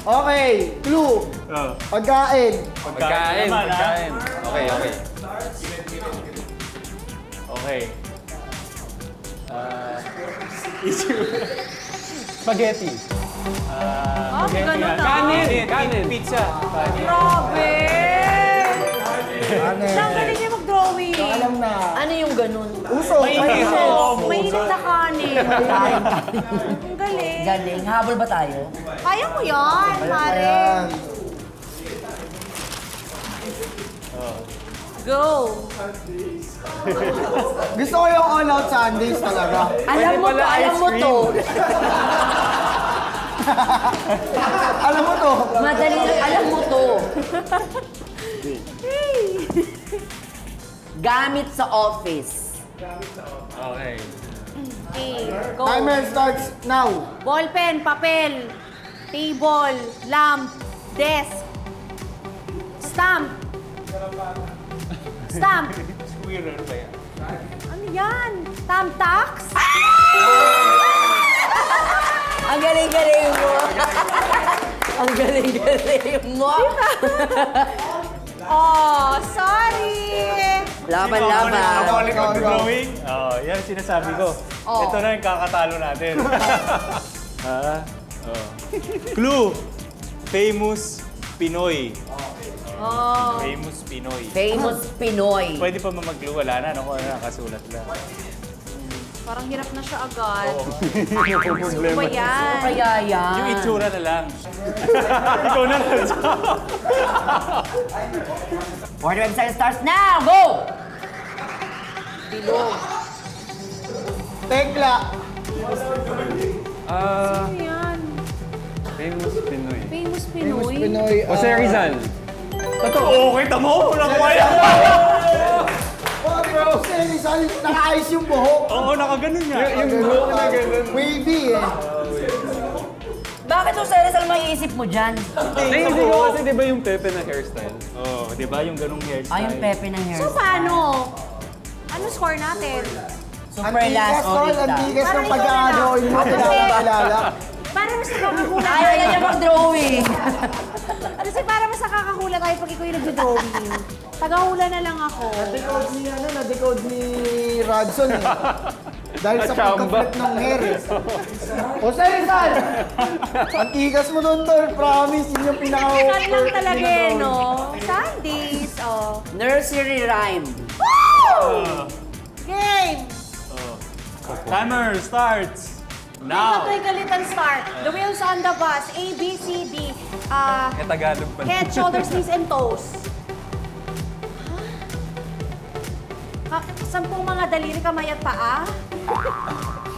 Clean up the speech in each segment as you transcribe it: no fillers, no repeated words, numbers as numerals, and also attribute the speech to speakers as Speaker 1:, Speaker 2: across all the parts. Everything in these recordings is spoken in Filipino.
Speaker 1: Okay, clue. Pagkain.
Speaker 2: Pagkain. Okay.
Speaker 3: Okay. Spaghetti.
Speaker 4: Ganun na.
Speaker 2: Kanin.
Speaker 3: Pizza.
Speaker 4: Grabe!
Speaker 1: Ano?
Speaker 4: Siya ang galing niya mag-drawing.
Speaker 1: Alam na.
Speaker 5: Ano yung ganun?
Speaker 1: Uso.
Speaker 4: Mainit na kanin. Ang galing.
Speaker 5: Galing. Habol ba tayo?
Speaker 4: Kaya mo yan, pare.
Speaker 1: Ayan.
Speaker 4: Go.
Speaker 1: Gusto ko yung all out Sundays talaga.
Speaker 5: Alam mo to, alam mo to.
Speaker 1: Alam mo to?
Speaker 5: Madali lang, alam mo to. Gamit sa office.
Speaker 3: Okay.
Speaker 4: Okay, go.
Speaker 1: Timer starts now.
Speaker 4: Ballpen, papel, table, lamp, desk, stamp. Stamp.
Speaker 3: Squirrel ba yan?
Speaker 4: Ano yan? Thumbtacks?
Speaker 5: Ang galing-galing mo. Ang galing-galing mo.
Speaker 4: Oh, sorry.
Speaker 5: Laban-laban.
Speaker 3: Nakabalik ang drawing. Yan sinasabi ko.
Speaker 4: Oh.
Speaker 3: Ito na yung kakatalo natin. Clue. Famous Pinoy.
Speaker 4: Oh.
Speaker 3: Famous Pinoy.
Speaker 5: Famous Pinoy.
Speaker 3: Pwede pa mag-clue. Wala na. Naku, nakasulat lang.
Speaker 4: Parang hirap na siya agad.
Speaker 3: Yung
Speaker 4: Ano ba yan?
Speaker 5: Kaya yan.
Speaker 3: Yung itsura na lang. Ikaw na lang.
Speaker 5: Order website starts now. Go!
Speaker 4: Bilog.
Speaker 1: Tekla.
Speaker 4: Ano yan?
Speaker 2: Famous Pinoy.
Speaker 4: Famous
Speaker 1: Famous
Speaker 4: Pinoy?
Speaker 1: Pinoy.
Speaker 2: Jose Rizal.
Speaker 3: Oo, kita mo. Nakuha yan.
Speaker 1: Oh, bro. Rizal, naka-ayos yung buhok.
Speaker 3: Oo, nakaganon nga.
Speaker 2: Yung buhok na ganun.
Speaker 1: Wavy eh.
Speaker 5: Bakit Jose Rizal maiisip mo dyan?
Speaker 2: Naisip ko kasi di ba yung Pepe na hairstyle?
Speaker 3: Oo, di ba yung ganong hairstyle?
Speaker 5: Ay, yung Pepe ng hair.
Speaker 4: So, paano? Ano score natin?
Speaker 5: Super last
Speaker 1: Tol,
Speaker 5: audit
Speaker 1: ang
Speaker 5: lang.
Speaker 1: tigas
Speaker 4: Parang
Speaker 1: ng
Speaker 4: ikaw
Speaker 1: pag-aadrawing mo.
Speaker 4: na.
Speaker 1: Kilala.
Speaker 4: Para mas nakakahula
Speaker 5: Ayaw na niya mag-drawing.
Speaker 4: Kasi para mas nakakahula tayo pag ikaw yung nag-drawing. Tagahula na lang ako.
Speaker 1: Na-decode ni Radson eh. Dahil sa pagka-flip ng hair eh. Jose Rizal! Ang tigas mo doon, Tol. Promise, yun yung pinaka-over.
Speaker 4: Cut lang talaga eh, no? Sundays, oh.
Speaker 5: Nursery rhyme.
Speaker 4: Game!
Speaker 3: Timer starts now.
Speaker 4: Ito'y galitan start. The wheels on the bus. A, B, C, D.
Speaker 2: Tagalog pa.
Speaker 4: Head, shoulders, knees, and toes. Sampung mga daliri, kamay at paa?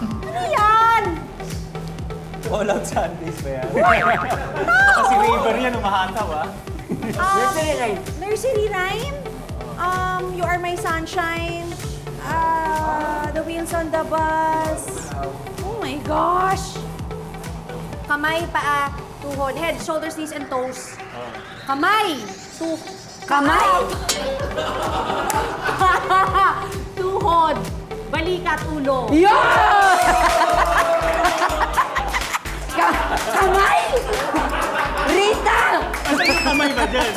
Speaker 4: Ano yan?
Speaker 3: All out Sundays ba yan? Kasi waiver yan, umahataw ah.
Speaker 5: Nursery rhyme.
Speaker 4: Nursery rhyme? You are my sunshine. The wheels on the bus. Oh my gosh. Kamay, paa, tuhod, head, shoulders, knees, and toes. Kamay,
Speaker 5: Kamay.
Speaker 4: tuhod, balikat, ulo.
Speaker 5: Yeah! Kamay! Rita!
Speaker 3: Kamay ba dyan?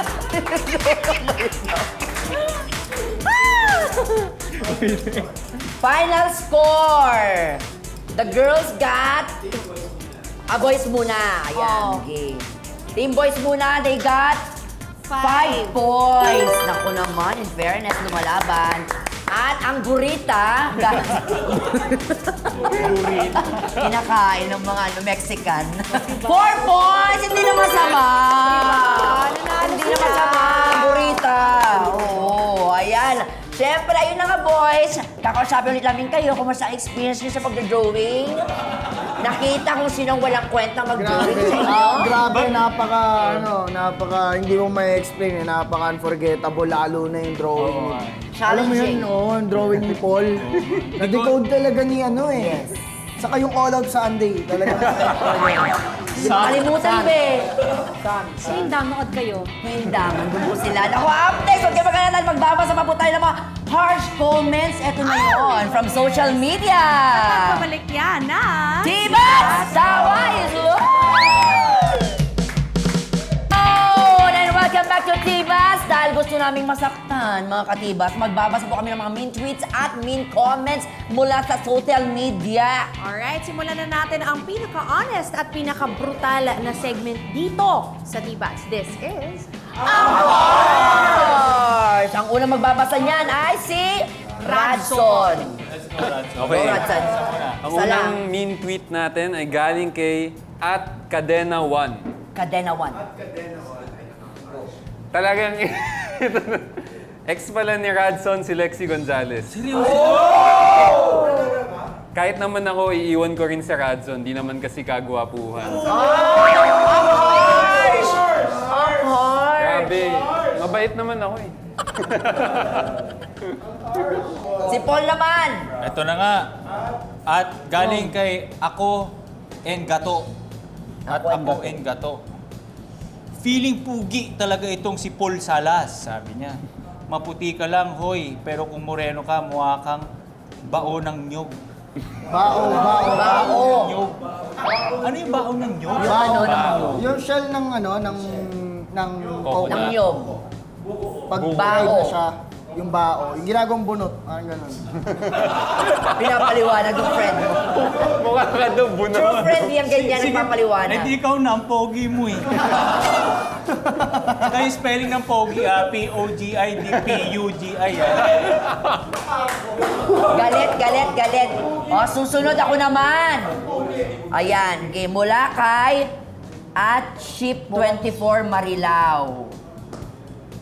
Speaker 5: Final score! The girls got... boys muna. Ayan,
Speaker 4: Oh.
Speaker 5: game. Team boys muna, they got 5
Speaker 4: 5.
Speaker 5: points. Naku naman, in fairness, lumalaban. At ang burita, kinakain ng mga Mexican. 4 points! Hindi na masama!
Speaker 4: Nanalo
Speaker 5: Hindi na
Speaker 4: sila.
Speaker 5: masama, burita. Oo, ayan. Siyempre, ayun na nga boys. Kakausapin ulit namin kayo kung ang experience niyo sa pagdodrawing. Nakita kung sinong walang kwenta mag-drawing sa inyo.
Speaker 1: Grabe, napaka, hindi mo may explain eh, napaka unforgettable, lalo na yung drawing ni... Alam mo yun, yung drawing ni Paul. Na-decode talaga ni
Speaker 5: Yes.
Speaker 1: Saka yung All Out Sunday, talaga.
Speaker 5: Kalimutan, be.
Speaker 4: Sindang, nood kayo.
Speaker 5: Hindaman, doon po sila. Naku, up next, huwag kayo magkalala, magbabasa pa po tayo ng mga harsh comments. Ito na yun, from social media.
Speaker 4: Pabalik yan, na.
Speaker 5: Diba? Sawa is gusto naming masaktan, mga katibas, magbabasa po kami ng mga mean tweets at mean comments mula sa social media.
Speaker 4: Alright, simulan na natin ang pinaka-honest at pinaka-brutal na segment dito sa Tibats. This is...
Speaker 5: Ay, ang unang magbabasa niyan ay si Radson.
Speaker 2: Okay.
Speaker 5: Radson.
Speaker 2: Ang
Speaker 5: Isa lang.
Speaker 2: unang mean tweet natin ay galing kay @Cadena1.
Speaker 5: Cadena 1.
Speaker 2: Talagang ex pala ni Radson si Lexie Gonzalez. Kahit naman ako, iiwan ko rin si Radson. Di naman kasi kagwapuhan. Grabe. Mabait naman ako eh.
Speaker 5: Si Paul naman.
Speaker 3: Ito na nga. At galing kay Ako and Gato. At Ako and Gato. Feeling pugi talaga itong si Paul Salas, sabi niya. Maputi ka lang, hoy, pero kung moreno ka, mukha kang bao ng nyog.
Speaker 1: Bao.
Speaker 3: Nyog. Ano yung bao ng nyog?
Speaker 1: Yung shell ng
Speaker 5: Ng yog.
Speaker 1: pag
Speaker 5: Bao.
Speaker 1: fried na siya, yung bao, yung ginagawang bunot, parang ganun.
Speaker 5: Pinapaliwanag yung friend mo.
Speaker 2: Mukha ka doon, buno.
Speaker 5: True friend yung ganyan nagpapaliwanag.
Speaker 3: Hindi ikaw na, ang pogi mo eh. Kaya yung spelling ng pogi, P-O-G-I, di P-U-G-I.
Speaker 5: Galit. O, susunod ako naman. Ayan, kay mula kay @Ship24 Marilao.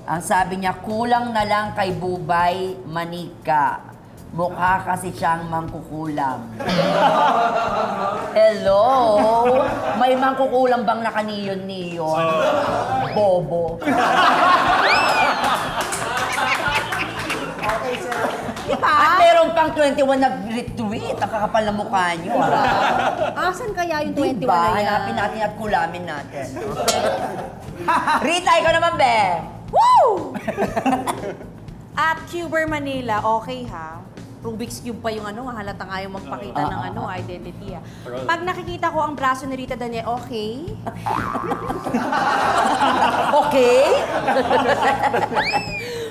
Speaker 5: Ang sabi niya, kulang na lang kay Bubay Manika. Mukha kasi siyang mangkukulam. Hello? May mangkukulam bang nakaniyon-niyon? Bobo.
Speaker 4: Diba?
Speaker 5: At meron pang 21 na retweet. Ang kakapal na mukha niyo.
Speaker 4: Asan kaya yung 21
Speaker 5: Diba?
Speaker 4: na yan?
Speaker 5: Hanapin natin at kulamin natin. Rita, ikaw naman, be.
Speaker 4: Woo! At Cuber Manila, okay ha? Rubik's Cube pa yung halata nga yung magpakita ng identity ha. Pag nakikita ko ang braso ni Rita Daniel, okay?
Speaker 5: Okay?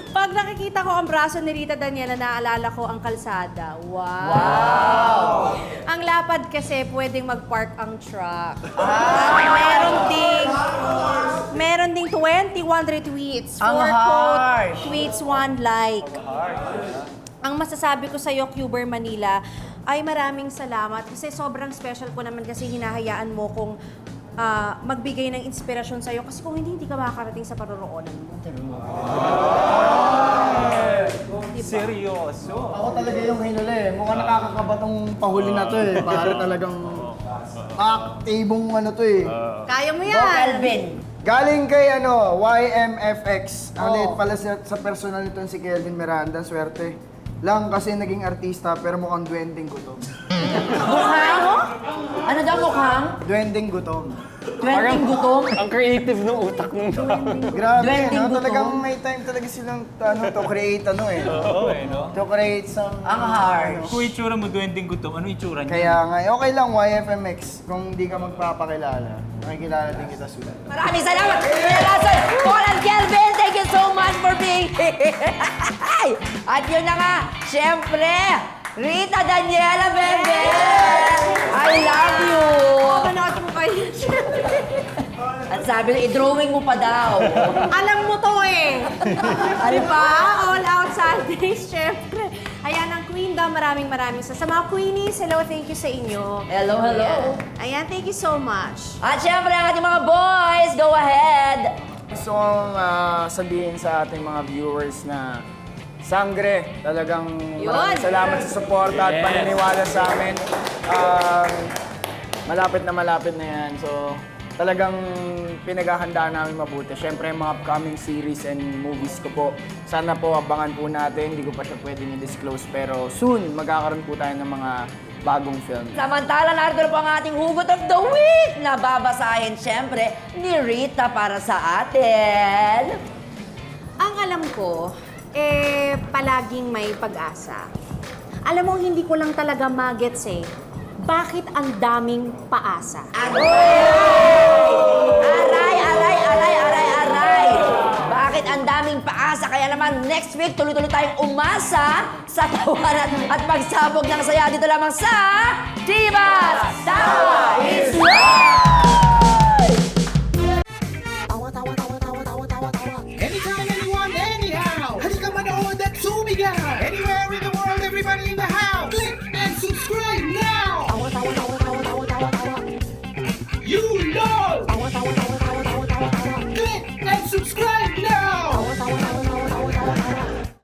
Speaker 4: Pag nakikita ko ang braso ni Rita Daniela, naalala ko ang kalsada. Wow!
Speaker 5: Wow!
Speaker 4: Ang lapad kasi pwedeng mag-park ang truck. At meron ding 21 retweets,
Speaker 5: Ang
Speaker 4: 4 quote
Speaker 5: harsh.
Speaker 4: tweets, 1 like. Ang masasabi ko sa'yo, Cuber Manila, ay maraming salamat kasi sobrang special ko naman kasi hinahayaan mo kung magbigay ng inspirasyon sa'yo kasi kung hindi ka makakarating sa paroroonan mo.
Speaker 3: Seryoso.
Speaker 1: Ako talaga yung hinuli. Mukhang nakakakaba tong pahuli na to eh. Para talagang aktibong to eh.
Speaker 4: Kaya mo
Speaker 5: Go,
Speaker 4: yan!
Speaker 5: Calvin.
Speaker 1: Galing kay YMFX. Ang liit pala sa personal nito si Kelvin Miranda. Swerte lang kasi naging artista pero mukhang duwending gutom.
Speaker 5: Mukhang? Ano daw mukhang?
Speaker 1: Duwending gutom.
Speaker 5: 20 gutom?
Speaker 2: Ang creative ng utak ng tao.
Speaker 1: Grabe,
Speaker 5: Duwending gutom?
Speaker 1: Talagang may time talaga silang to create
Speaker 3: Oo no?
Speaker 1: To create some...
Speaker 5: Ang harsh.
Speaker 3: Kung itsura mo, duwending gutom, ano itsura niya?
Speaker 1: Kaya nga, okay lang YFMX. Kung hindi ka magpapakilala, makikilala din kita soon.
Speaker 5: Maraming salamat! Kuya Russell, Paul and Kelvin, thank you so much for being here! At yun na nga, syempre, Rita Daniela, bebe! I love you!
Speaker 4: Panood mo kayo.
Speaker 5: At sabi na, i-drawing mo pa daw.
Speaker 4: Alam mo to eh. Di ba? All Out Sundays, syempre. Ayan, ang Queendom, maraming sa mga Queenies, hello, thank you sa inyo.
Speaker 5: Hello.
Speaker 4: Ayan, thank you so much.
Speaker 5: At syempre, ang ating mga boys, go ahead!
Speaker 1: Gusto kong sabihin sa ating mga viewers na sangre, talagang maraming salamat sa suporta at paniniwala sa amin. Malapit na yan. So, talagang pinaghahandaan namin mabuti. Siyempre, yung mga upcoming series and movies ko po. Sana po abangan po natin. Hindi ko pa siya pwedeng i-disclose. Pero soon, magkakaroon po tayo ng mga bagong film.
Speaker 5: Samantala, narito na po ang ating hugot of the week na babasahin siyempre ni Rita para sa atin.
Speaker 4: Ang alam ko, palaging may pag-asa. Alam mo, hindi ko lang talaga magets bakit ang daming paasa?
Speaker 5: Aray! Bakit ang daming paasa kaya next week, tuloy-tuloy tayong umasa sa tawanan at pagsabog ng saya dito lamang sa Divas Tawa is Love!